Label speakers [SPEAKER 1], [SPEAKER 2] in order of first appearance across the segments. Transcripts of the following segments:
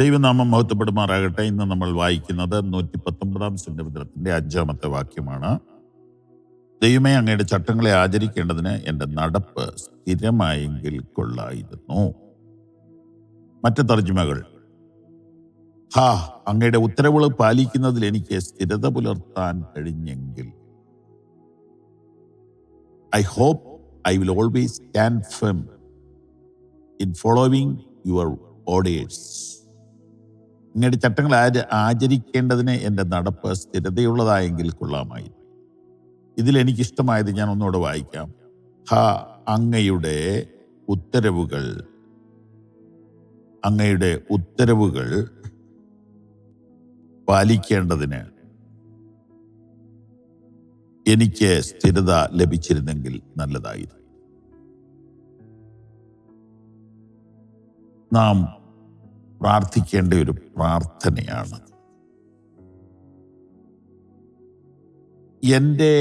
[SPEAKER 1] ദൈവനാമം മഹത്വപ്പെടുമാറാകട്ടെ. ഇന്ന് നമ്മൾ വായിക്കുന്നത് 119 സങ്കീർത്തനത്തിന്റെ 5-ാമത്തെ വാക്യമാണ്. ദൈവമേ, അങ്ങയുടെ ചട്ടങ്ങളെ ആചരിക്കേണ്ടതിന് എൻ്റെ നടപ്പ് സ്ഥിരമായെങ്കിൽ കൊള്ളായിരുന്നു. മറ്റ് തർജ്ജിമകൾ, അങ്ങയുടെ ഉത്തരവുകൾ പാലിക്കുന്നതിൽ എനിക്ക് സ്ഥിരത പുലർത്താൻ കഴിഞ്ഞെങ്കിൽ. I hope I will always stand firm in following your orders. അങ്ങയുടെ ചട്ടങ്ങൾ ആചരിക്കേണ്ടതിന് എൻ്റെ നടപ്പ് സ്ഥിരതയുള്ളതായെങ്കിൽ കൊള്ളാമായി. ഇതിൽ എനിക്കിഷ്ടമായത് ഞാൻ ഒന്നുകൂടെ വായിക്കാം. അങ്ങയുടെ ഉത്തരവുകൾ പാലിക്കേണ്ടതിന് എനിക്ക് സ്ഥിരത ലഭിച്ചിരുന്നെങ്കിൽ നല്ലതായിരുന്നു. നാം പ്രാർത്ഥിക്കേണ്ട ഒരു പ്രാർത്ഥനയാണ്. എൻ്റെ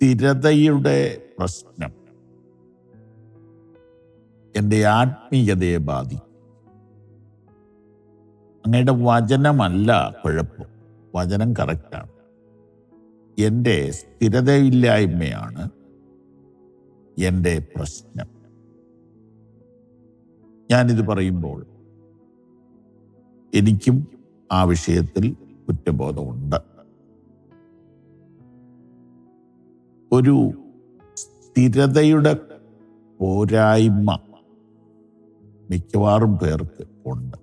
[SPEAKER 1] സ്ഥിരതയുടെ പ്രശ്നം എൻ്റെ ആത്മീയതയെ ബാധിക്കും. അങ്ങയുടെ വചനമല്ല കുഴപ്പം, വചനം കറക്റ്റാണ്. എൻ്റെ സ്ഥിരതയില്ലായ്മയാണ് എൻ്റെ പ്രശ്നം. ഞാനിത് പറയുമ്പോൾ എനിക്കും ആ വിഷയത്തിൽ കുറ്റബോധമുണ്ട്. ഒരു സ്ഥിരതയുടെ പോരായ്മ മിക്കവാറും പേർക്ക് ഉണ്ട്.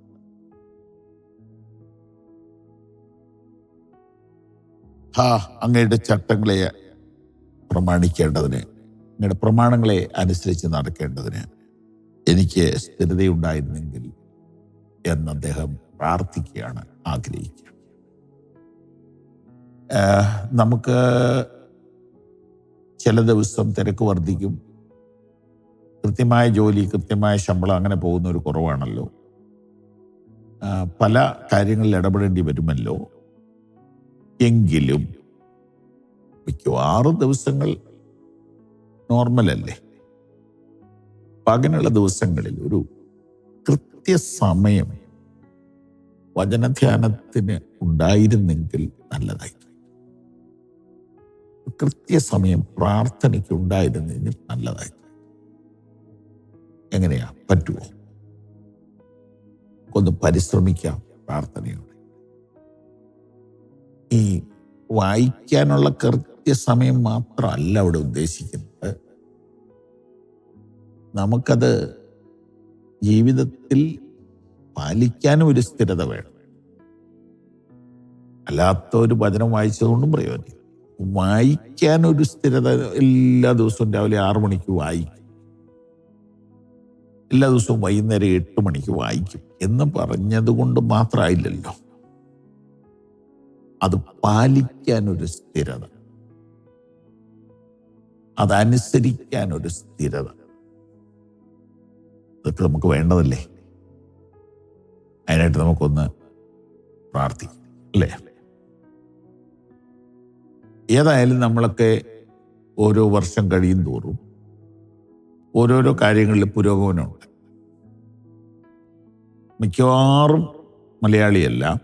[SPEAKER 1] അങ്ങയുടെ ചട്ടങ്ങളെ പ്രമാണിക്കേണ്ടതിന്, അങ്ങയുടെ പ്രമാണങ്ങളെ അനുസരിച്ച് നടക്കേണ്ടതിന് എനിക്ക് സ്ഥിരതയുണ്ടായിരുന്നെങ്കിൽ എന്ന് അദ്ദേഹം പ്രാർത്ഥിക്കുകയാണ്, ആഗ്രഹിക്കുക. നമുക്ക് ചില ദിവസം തിരക്ക് വർദ്ധിക്കും, കൃത്യമായ ജോലി, കൃത്യമായ ശമ്പളം, അങ്ങനെ പോകുന്ന ഒരു കുറവാണല്ലോ. പല കാര്യങ്ങളിൽ ഇടപെടേണ്ടി വരുമല്ലോ. എങ്കിലും മിക്കവാറും ദിവസങ്ങൾ നോർമലല്ലേ. പകലുള്ള ദിവസങ്ങളിൽ ഒരു കൃത്യസമയം വചനധ്യാനത്തിന് ഉണ്ടായിരുന്നെങ്കിൽ നല്ലതായി. കൃത്യസമയം പ്രാർത്ഥനയ്ക്ക് ഉണ്ടായിരുന്നെങ്കിൽ നല്ലതായി. എങ്ങനെയാ, പറ്റുമോ? ഒന്ന് പരിശ്രമിക്കാം പ്രാർത്ഥനയോടെ. ഈ വായിക്കാനുള്ള കൃത്യസമയം മാത്രമല്ല അവിടെ ഉദ്ദേശിക്കുന്നത്. നമുക്കത് ജീവിതത്തിൽ പാലിക്കാനും ഒരു സ്ഥിരത വേണം. അല്ലാത്ത ഒരു വചനം വായിച്ചതുകൊണ്ടും പ്രയോജനം. വായിക്കാനൊരു സ്ഥിരത. എല്ലാ ദിവസവും രാവിലെ 6 മണിക്ക് വായിക്കും, എല്ലാ ദിവസവും വൈകുന്നേരം 8 മണിക്ക് വായിക്കും എന്ന് പറഞ്ഞത് കൊണ്ട് മാത്രമായില്ലല്ലോ. അത് പാലിക്കാനൊരു സ്ഥിരത, അതനുസരിക്കാനൊരു സ്ഥിരത, അതൊക്കെ നമുക്ക് വേണ്ടതല്ലേ. അതിനായിട്ട് നമുക്കൊന്ന് പ്രാർത്ഥിക്കാം, അല്ലേ? ഏതായാലും നമ്മളൊക്കെ ഓരോ വർഷം കഴിയും തോറും ഓരോരോ കാര്യങ്ങളിൽ പുരോഗമനമുണ്ട്. മിക്കവാറും മലയാളിയെല്ലാം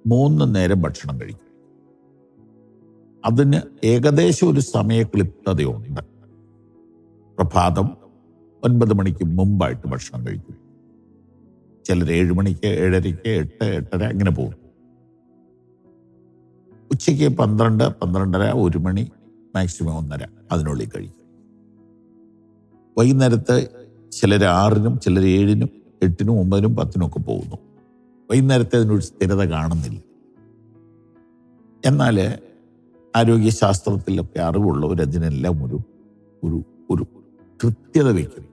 [SPEAKER 1] 3 നേരം ഭക്ഷണം കഴിക്കും. അതിന് ഏകദേശം ഒരു സമയക്ലിപ്തതയുണ്ട്. പ്രഭാതം 9 മണിക്ക് മുമ്പായിട്ട് ഭക്ഷണം കഴിക്കും. ചിലർ 7 മണിക്ക്, 7:30, 8, 8:30 അങ്ങനെ പോകും. ഉച്ചയ്ക്ക് 12, 12:30, 1 മണി, മാക്സിമം 1:30 അതിനുള്ളിൽ കഴിക്കും. വൈകുന്നേരത്ത് ചിലർ 6-നും, ചിലർ 7-നും, 8-നും, 9-നും, 10-നും ഒക്കെ പോകുന്നു. വൈകുന്നേരത്തെ അതിനൊരു സ്ഥിരത കാണുന്നില്ല. എന്നാൽ ആരോഗ്യശാസ്ത്രത്തിലൊക്കെ അറിവുള്ളവർ അതിനെല്ലാം ഒരു ഒരു ഒരു കൃത്യത വയ്ക്കും,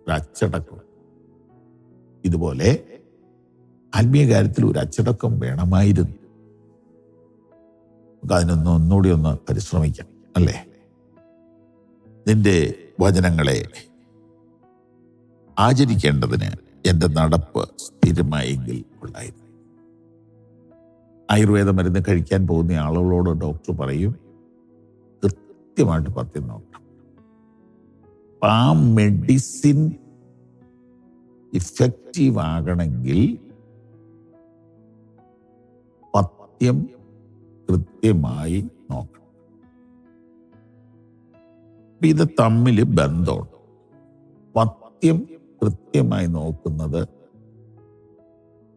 [SPEAKER 1] ഒരു അച്ചടക്കം. ഇതുപോലെ ആത്മീയ കാര്യത്തിൽ ഒരു അച്ചടക്കം വേണമായിരുന്നു. നമുക്ക് ഒന്നുകൂടി ഒന്ന് പരിശ്രമിക്കാം, അല്ലേ? നിന്റെ വചനങ്ങളെ ആചരിക്കേണ്ടതിന് എൻ്റെ നടപ്പ് സ്ഥിരമായെങ്കിൽ കൊള്ളായിരുന്നു. ആയുർവേദ മരുന്ന് കഴിക്കാൻ പോകുന്ന ആളുകളോട് ഡോക്ടർ പറയും, കൃത്യമായിട്ട് പഥ്യം നോക്കണം. ആ മെഡിസിൻ ഇഫക്റ്റീവ് ആകണമെങ്കിൽ പഥ്യം കൃത്യമായി നോക്കണം. ഇത് തമ്മിൽ ബന്ധമുണ്ട്. പഥ്യം കൃത്യമായി നോക്കുന്നത്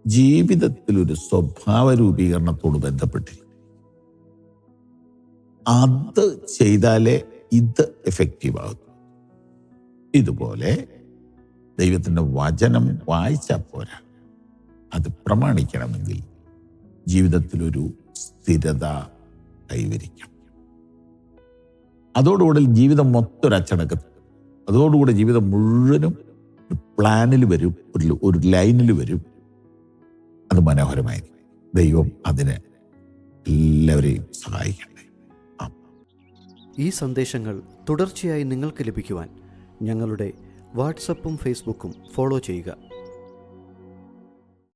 [SPEAKER 1] ജീവിതത്തിൽ ഒരു സ്വഭാവ രൂപീകരണത്തോട് ബന്ധപ്പെട്ടിരിക്കും. അത് ചെയ്താലേ ഇത് എഫക്റ്റീവ് ആകും. ഇതുപോലെ ദൈവത്തിൻ്റെ വചനം വായിച്ചാൽ പോരാ, അത് പ്രമാണിക്കണമെങ്കിൽ ജീവിതത്തിലൊരു സ്ഥിരത കൈവരിക്കണം. അതോടുകൂടി ജീവിതം മൊത്തം ഒരു അച്ചടക്കത്തിൽ, അതോടുകൂടി ജീവിതം മുഴുവനും ഒരു പ്ലാനിൽ വരും, ഒരു ലൈനിൽ വരും. അത് മനോഹരമായിരിക്കും. ദൈവം അതിന് എല്ലാവരെയും സഹായിക്കട്ടെ.
[SPEAKER 2] ഈ സന്ദേശങ്ങൾ തുടർച്ചയായി നിങ്ങൾക്ക് ലഭിക്കുവാൻ ഞങ്ങളുടെ വാട്സപ്പും ഫേസ്ബുക്കും ഫോളോ ചെയ്യുക.